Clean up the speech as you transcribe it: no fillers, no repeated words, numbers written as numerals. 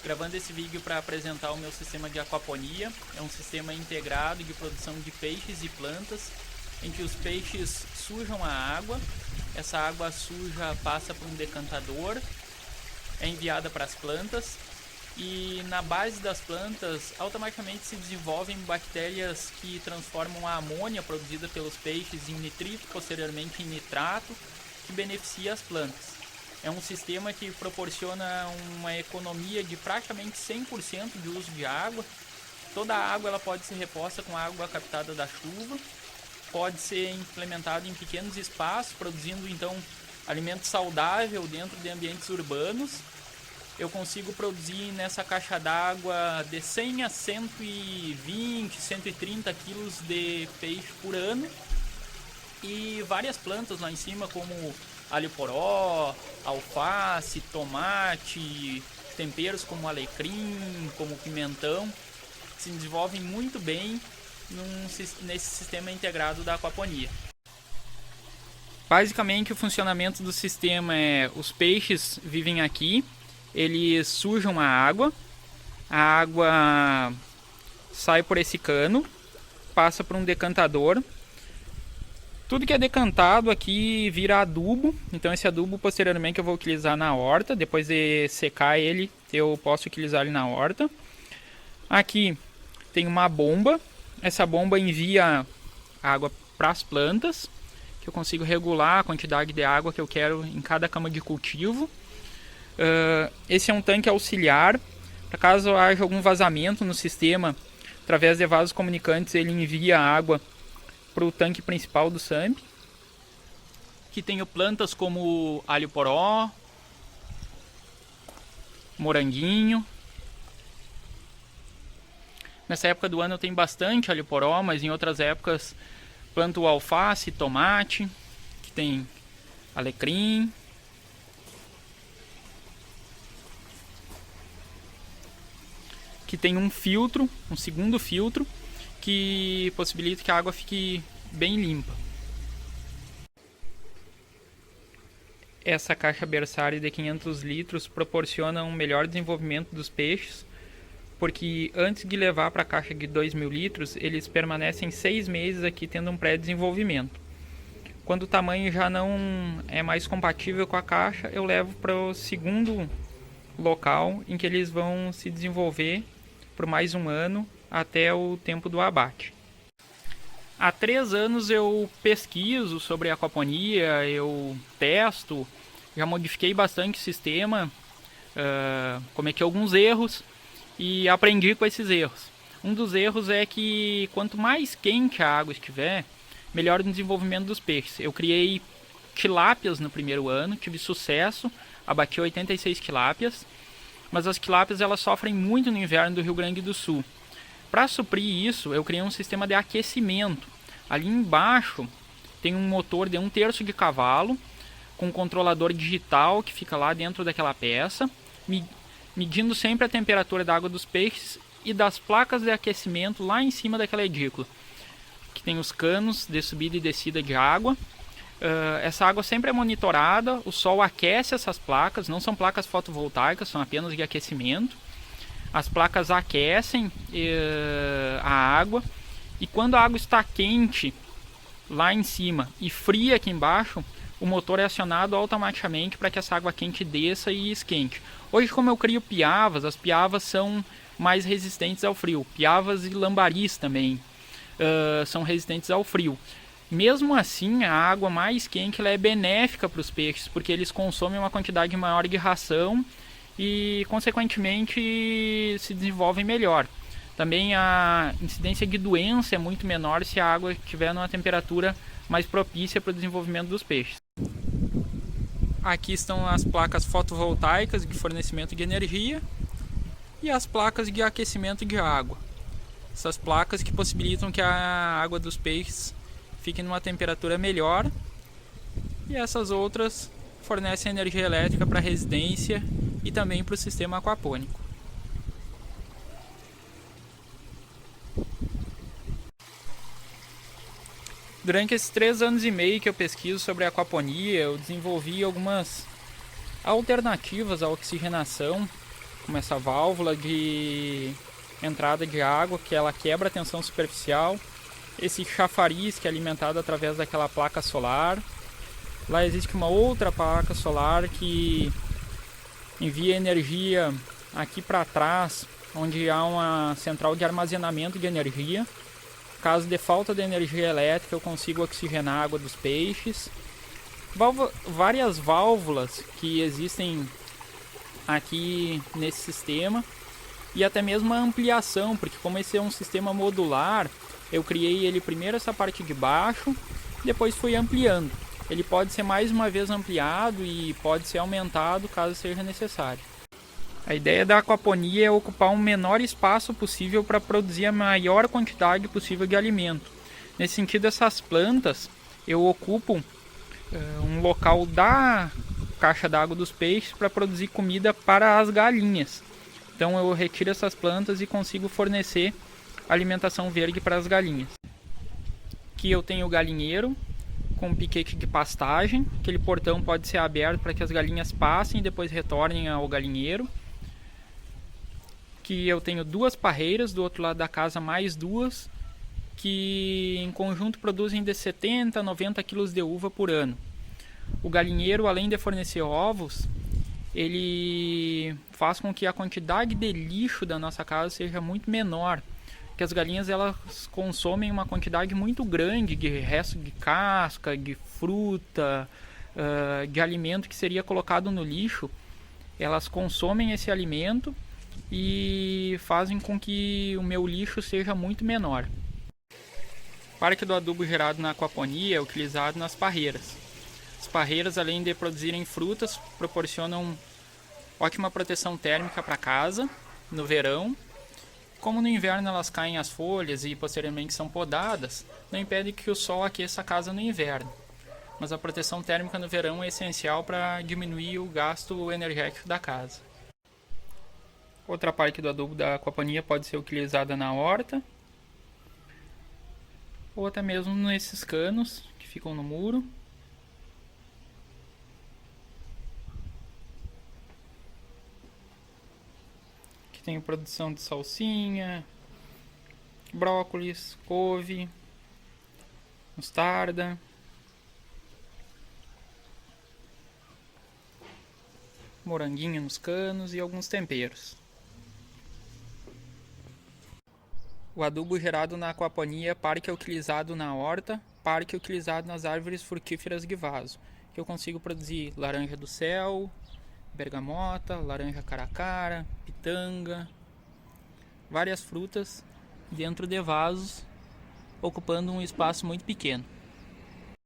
Gravando esse vídeo para apresentar o meu sistema de aquaponia. É um sistema integrado de produção de peixes e plantas, em que os peixes sujam a água, essa água suja passa por um decantador, é enviada para as plantas e na base das plantas automaticamente se desenvolvem bactérias que transformam a amônia produzida pelos peixes em nitrito, posteriormente em nitrato, que beneficia as plantas. É um sistema que proporciona uma economia de praticamente 100% de uso de água. Toda a água ela pode ser reposta com água captada da chuva, pode ser implementado em pequenos espaços, produzindo então alimento saudável dentro de ambientes urbanos. Eu consigo produzir nessa caixa d'água de 100 a 120, 130 quilos de peixe por ano e várias plantas lá em cima, como alho poró, alface, tomate, temperos como alecrim, como pimentão, se desenvolvem muito bem nesse sistema integrado da aquaponia. Basicamente o funcionamento do sistema é: os peixes vivem aqui, eles sujam a água sai por esse cano, passa por um decantador. Tudo que é decantado aqui vira adubo, então esse adubo posteriormente eu vou utilizar na horta. Depois de secar ele, eu posso utilizar ele na horta. Aqui tem uma bomba, essa bomba envia água para as plantas, que eu consigo regular a quantidade de água que eu quero em cada cama de cultivo. Esse é um tanque auxiliar, para caso haja algum vazamento no sistema, através de vasos comunicantes ele envia água para o tanque principal do SAMP. Aqui tenho plantas como alho poró, moranguinho. Nessa época do ano eu tenho bastante alho poró, mas em outras épocas planto alface, tomate, que tem alecrim. Que tem um filtro, um segundo filtro, que possibilita que a água fique bem limpa. Essa caixa berçária de 500 litros proporciona um melhor desenvolvimento dos peixes, porque antes de levar para a caixa de 2.000 litros, eles permanecem 6 meses aqui tendo um pré-desenvolvimento. Quando o tamanho já não é mais compatível com a caixa, eu levo para o segundo local em que eles vão se desenvolver por mais um ano até o tempo do abate. Há 3 anos eu pesquiso sobre aquaponia, eu testo, já modifiquei bastante o sistema, cometi alguns erros e aprendi com esses erros. Um dos erros é que quanto mais quente a água estiver, melhor o desenvolvimento dos peixes. Eu criei tilápias no primeiro ano, tive sucesso, abati 86 tilápias, mas as tilápias elas sofrem muito no inverno do Rio Grande do Sul. Para suprir isso, eu criei um sistema de aquecimento. Ali embaixo tem um motor de 1/3 de cavalo, com um controlador digital que fica lá dentro daquela peça, medindo sempre a temperatura da água dos peixes e das placas de aquecimento lá em cima daquela edícula, que tem os canos de subida e descida de água. Essa água sempre é monitorada, o sol aquece essas placas, não são placas fotovoltaicas, são apenas de aquecimento. As placas aquecem a água e quando a água está quente lá em cima e fria aqui embaixo, o motor é acionado automaticamente para que essa água quente desça e esquente. Hoje, como eu crio piavas, as piavas são mais resistentes ao frio. Piavas e lambaris também são resistentes ao frio. Mesmo assim, a água mais quente ela é benéfica para os peixes, porque eles consomem uma quantidade maior de ração e, consequentemente, se desenvolvem melhor. Também a incidência de doença é muito menor se a água estiver numa temperatura mais propícia para o desenvolvimento dos peixes. Aqui estão as placas fotovoltaicas de fornecimento de energia e as placas de aquecimento de água. Essas placas que possibilitam que a água dos peixes fique numa temperatura melhor, e essas outras fornecem energia elétrica para a residência e também para o sistema aquapônico. Durante esses 3 anos e meio que eu pesquiso sobre aquaponia, eu desenvolvi algumas alternativas à oxigenação como essa válvula de entrada de água, que ela quebra a tensão superficial, esse chafariz que é alimentado através daquela placa solar. Lá existe uma outra placa solar que envia energia aqui para trás, onde há uma central de armazenamento de energia. Caso de falta de energia elétrica, eu consigo oxigenar a água dos peixes. Várias válvulas que existem aqui nesse sistema, e até mesmo a ampliação, porque como esse é um sistema modular, eu criei ele primeiro essa parte de baixo, depois fui ampliando. Ele pode ser mais uma vez ampliado e pode ser aumentado caso seja necessário. A ideia da aquaponia é ocupar um menor espaço possível para produzir a maior quantidade possível de alimento. Nesse sentido, essas plantas eu ocupo um local da caixa d'água dos peixes para produzir comida para as galinhas. Então eu retiro essas plantas e consigo fornecer alimentação verde para as galinhas. Aqui eu tenho o galinheiro com piquete de pastagem. Aquele portão pode ser aberto para que as galinhas passem e depois retornem ao galinheiro. Aqui eu tenho duas parreiras, do outro lado da casa mais duas, que em conjunto produzem de 70 a 90 kg de uva por ano. O galinheiro, além de fornecer ovos, ele faz com que a quantidade de lixo da nossa casa seja muito menor, porque as galinhas elas consomem uma quantidade muito grande de resto de casca, de fruta, de alimento que seria colocado no lixo. Elas consomem esse alimento e fazem com que o meu lixo seja muito menor. Parte do adubo gerado na aquaponia é utilizado nas parreiras. As parreiras, além de produzirem frutas, proporcionam ótima proteção térmica para a casa no verão. Como no inverno elas caem as folhas e posteriormente são podadas, não impede que o sol aqueça a casa no inverno. Mas a proteção térmica no verão é essencial para diminuir o gasto energético da casa. Outra parte do adubo da aquaponia pode ser utilizada na horta, ou até mesmo nesses canos que ficam no muro. Aqui tem a produção de salsinha, brócolis, couve, mostarda, moranguinho nos canos e alguns temperos. O adubo gerado na aquaponia, parte é utilizado na horta, parte é utilizado nas árvores frutíferas de vaso, que eu consigo produzir laranja do céu, bergamota, laranja caracara, pitanga, várias frutas dentro de vasos, ocupando um espaço muito pequeno.